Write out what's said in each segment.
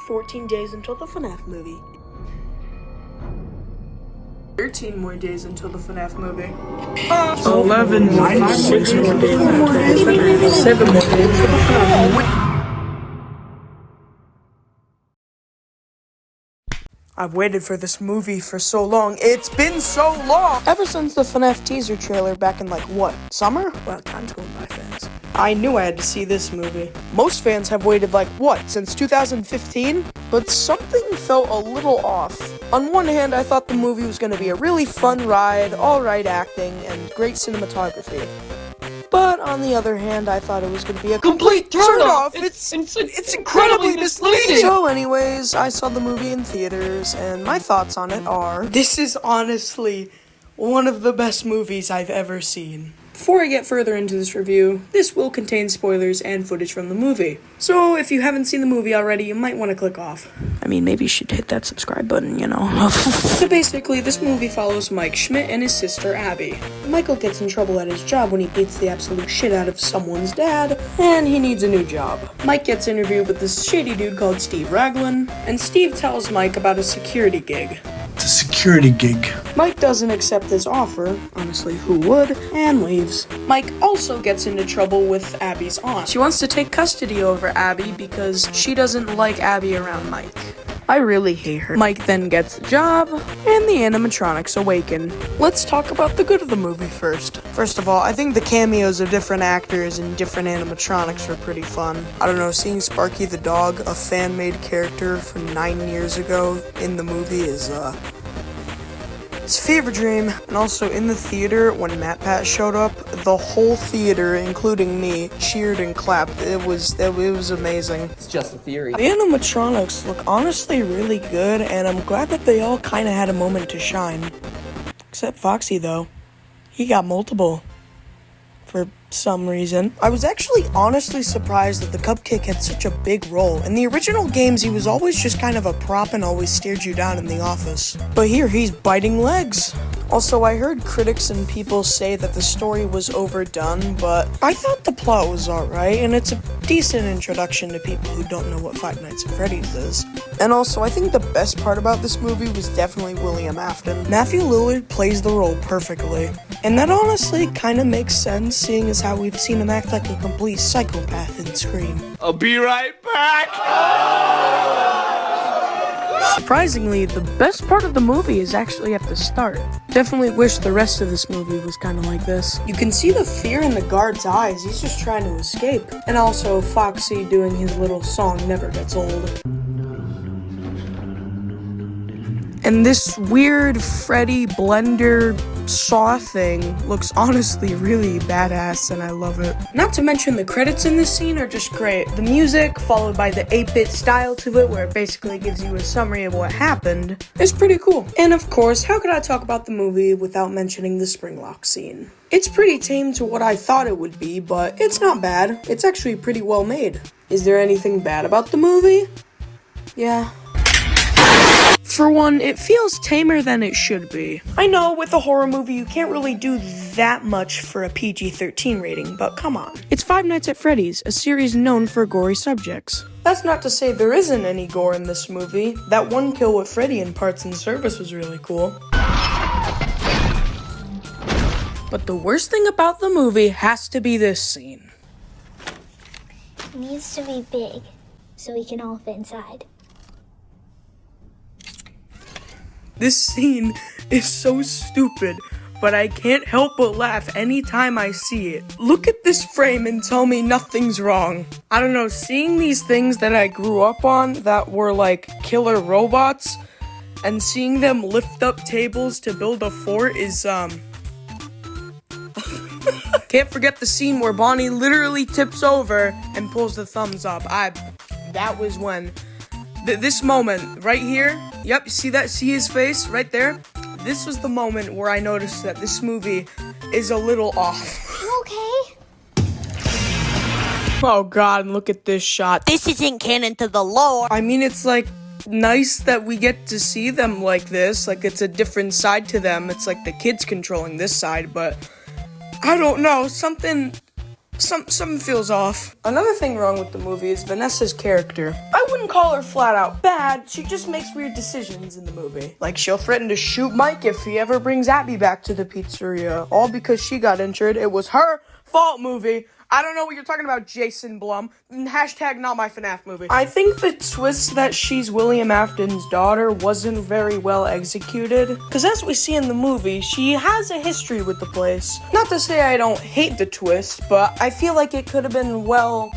14 days until the FNAF movie. 13 more days until the FNAF movie. 11 more days. 6 more days. 7 more days. 7 more days. I've waited for this movie for so long. It's been so long! Ever since the FNAF teaser trailer back in, summer? Well, time's going by fast. I knew I had to see this movie. Most fans have waited, since 2015? But something felt a little off. On one hand, I thought the movie was going to be a really fun ride, alright acting, and great cinematography. But on the other hand, I thought it was going to be a complete turn-off. It's incredibly misleading. So anyways, I saw the movie in theaters, and my thoughts on it are, this is honestly one of the best movies I've ever seen. Before I get further into this review, this will contain spoilers and footage from the movie. So if you haven't seen the movie already, you might want to click off. I mean, maybe you should hit that subscribe button, you know. So basically, this movie follows Mike Schmidt and his sister Abby. Michael gets in trouble at his job when he beats the absolute shit out of someone's dad, and he needs a new job. Mike gets interviewed with this shady dude called Steve Raglan, and Steve tells Mike about a security gig. It's a security gig. Mike doesn't accept his offer, honestly who would, and leaves. Mike also gets into trouble with Abby's aunt. She wants to take custody over Abby because she doesn't like Abby around Mike. I really hate her. Mike then gets the job, and the animatronics awaken. Let's talk about the good of the movie first. First of all, I think the cameos of different actors and different animatronics were pretty fun. I don't know, seeing Sparky the dog, a fan-made character from 9 years ago in the movie is, it's a fever dream. And also in the theater, when MatPat showed up, the whole theater, including me, cheered and clapped. It was amazing. It's just a theory. The animatronics look honestly really good, and I'm glad that they all kind of had a moment to shine. Except Foxy, though. He got multiple. For some reason. I was actually honestly surprised that the Cupcake had such a big role. In the original games, he was always just kind of a prop and always stared you down in the office. But here, he's biting legs. Also, I heard critics and people say that the story was overdone, but I thought the plot was alright, and it's a decent introduction to people who don't know what Five Nights at Freddy's is. And also, I think the best part about this movie was definitely William Afton. Matthew Lillard plays the role perfectly. And that honestly kind of makes sense, seeing as how we've seen him act like a complete psychopath in Scream. I'll be right back! Surprisingly, the best part of the movie is actually at the start. Definitely wish the rest of this movie was kind of like this. You can see the fear in the guard's eyes, he's just trying to escape. And also, Foxy doing his little song never gets old. And this weird Freddy blender saw thing looks honestly really badass, and I love it. Not to mention the credits in this scene are just great. The music, followed by the 8-bit style to it, where it basically gives you a summary of what happened, is pretty cool. And of course, how could I talk about the movie without mentioning the Springlock scene? It's pretty tame to what I thought it would be, but it's not bad. It's actually pretty well made. Is there anything bad about the movie? Yeah. For one, it feels tamer than it should be. I know, with a horror movie, you can't really do that much for a PG-13 rating, but come on. It's Five Nights at Freddy's, a series known for gory subjects. That's not to say there isn't any gore in this movie. That one kill with Freddy in Parts and Service was really cool. But the worst thing about the movie has to be this scene. It needs to be big, so we can all fit inside. This scene is so stupid, but I can't help but laugh anytime I see it. Look at this frame and tell me nothing's wrong. I don't know, seeing these things that I grew up on that were like killer robots, and seeing them lift up tables to build a fort is, Can't forget the scene where Bonnie literally tips over and pulls the thumbs up. That was when... This moment, right here, yep, see that? See his face right there? This was the moment where I noticed that this movie is a little off. You okay? Oh god, look at this shot. This isn't canon to the lore. I mean, it's like nice that we get to see them like this. Like, it's a different side to them. It's like the kids controlling this side, but I don't know, something Something feels off. Another thing wrong with the movie is Vanessa's character. I wouldn't call her flat out bad, she just makes weird decisions in the movie. Like she'll threaten to shoot Mike if he ever brings Abby back to the pizzeria, all because she got injured. It was her fault, movie. I don't know what you're talking about, Jason Blum. Hashtag not my FNAF movie. I think the twist that she's William Afton's daughter wasn't very well executed. Because as we see in the movie, she has a history with the place. Not to say I don't hate the twist, but I feel like it could have been well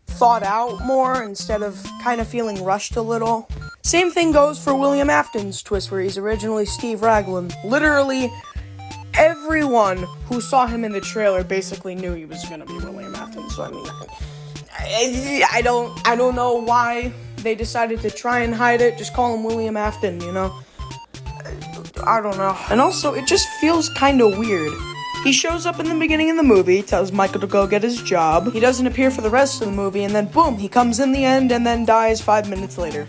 thought out more instead of kind of feeling rushed a little. Same thing goes for William Afton's twist where he's originally Steve Raglan. Literally everyone who saw him in the trailer basically knew he was gonna be William Afton. So I mean, I don't know why they decided to try and hide it. Just call him William Afton, you know? I don't know. And also, it just feels kind of weird. He shows up in the beginning of the movie, tells Michael to go get his job. He doesn't appear for the rest of the movie, and then boom, he comes in the end and then dies 5 minutes later.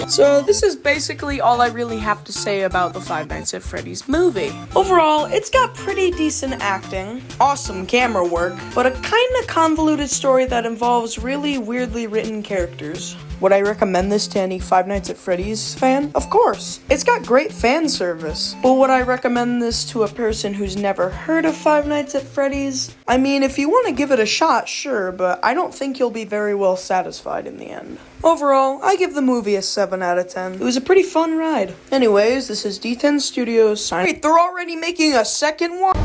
So this is basically all I really have to say about the Five Nights at Freddy's movie. Overall, it's got pretty decent acting, awesome camera work, but a kind of convoluted story that involves really weirdly written characters. Would I recommend this to any Five Nights at Freddy's fan? Of course. It's got great fan service. But would I recommend this to a person who's never heard of Five Nights at Freddy's? I mean, if you want to give it a shot, sure, but I don't think you'll be very well satisfied in the end. Overall, I give the movie a 7 out of 10. It was a pretty fun ride. Anyways, this is D10 Studios signing. Wait, they're already making a second one?